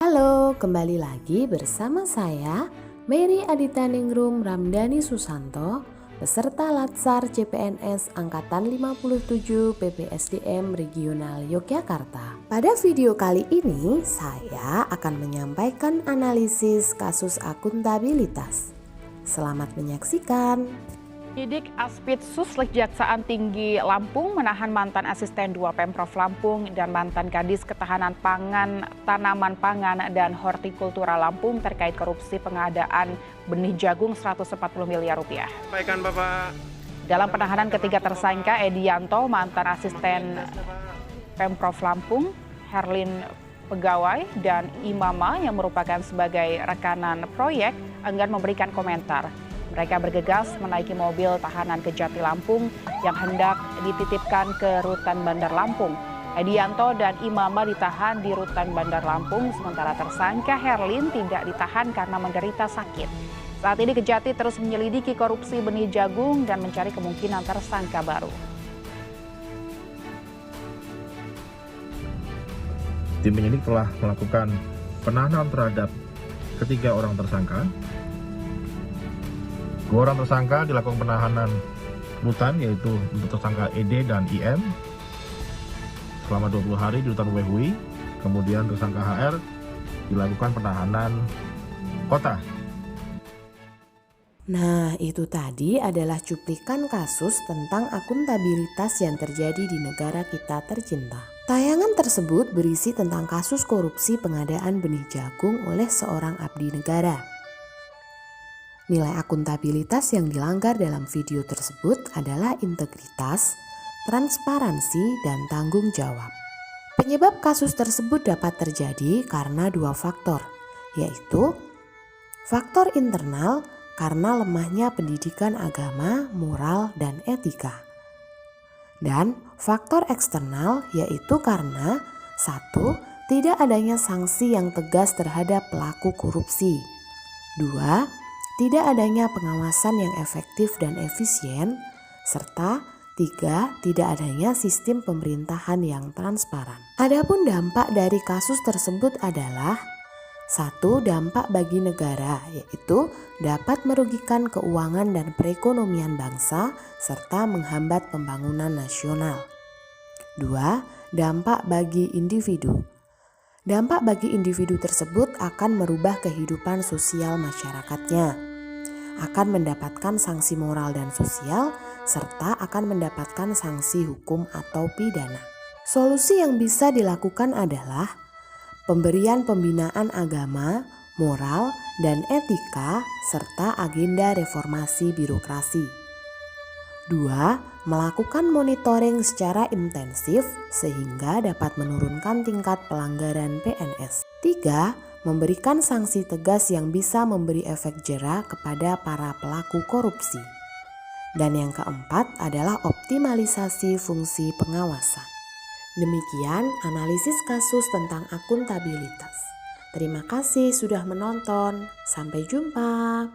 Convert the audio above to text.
Halo, kembali lagi bersama saya Mary Adita Ningrum Ramdhani Susanto, peserta Latsar CPNS Angkatan 57 PPSDM Regional Yogyakarta. Pada video kali ini saya akan menyampaikan analisis kasus akuntabilitas. Selamat menyaksikan. Penyidik Aspidsus Kejaksaan Tinggi Lampung menahan mantan asisten 2 Pemprov Lampung dan mantan Kadis Ketahanan Pangan, Tanaman Pangan dan Hortikultura Lampung terkait korupsi pengadaan benih jagung 140 miliar rupiah. Sampaikan Bapak. Dalam penahanan ketiga tersangka, Edianto, mantan asisten Pemprov Lampung, Herlin Pegawai, dan Imama yang merupakan sebagai rekanan proyek enggan memberikan komentar. Mereka bergegas menaiki mobil tahanan Kejati Lampung yang hendak dititipkan ke Rutan Bandar Lampung. Edianto dan Imama ditahan di Rutan Bandar Lampung, sementara tersangka Herlin tidak ditahan karena menderita sakit. Saat ini Kejati terus menyelidiki korupsi benih jagung dan mencari kemungkinan tersangka baru. Tim penyidik telah melakukan penahanan terhadap ketiga orang tersangka. 2 orang tersangka dilakukan penahanan rutan, yaitu untuk tersangka ED dan IM selama 20 hari di rutan Wehui. Kemudian tersangka HR dilakukan penahanan kota. Nah, itu tadi adalah cuplikan kasus tentang akuntabilitas yang terjadi di negara kita tercinta. Tayangan tersebut berisi tentang kasus korupsi pengadaan benih jagung oleh seorang abdi negara. Nilai akuntabilitas yang dilanggar dalam video tersebut adalah integritas, transparansi, dan tanggung jawab. Penyebab kasus tersebut dapat terjadi karena 2 faktor, yaitu faktor internal karena lemahnya pendidikan agama, moral, dan etika. Dan faktor eksternal yaitu karena 1. Tidak adanya sanksi yang tegas terhadap pelaku korupsi. 2. Tidak adanya pengawasan yang efektif dan efisien, serta 3. Tidak adanya sistem pemerintahan yang transparan. Adapun dampak dari kasus tersebut adalah 1. Dampak bagi negara, yaitu dapat merugikan keuangan dan perekonomian bangsa serta menghambat pembangunan nasional. 2. Dampak bagi individu. Dampak bagi individu tersebut akan merubah kehidupan sosial masyarakatnya, akan mendapatkan sanksi moral dan sosial, serta akan mendapatkan sanksi hukum atau pidana. Solusi yang bisa dilakukan adalah pemberian pembinaan agama, moral, dan etika, serta agenda reformasi birokrasi. 2. Melakukan monitoring secara intensif sehingga dapat menurunkan tingkat pelanggaran PNS. 3. Memberikan sanksi tegas yang bisa memberi efek jera kepada para pelaku korupsi. Dan yang keempat adalah optimalisasi fungsi pengawasan. Demikian analisis kasus tentang akuntabilitas. Terima kasih sudah menonton. Sampai jumpa.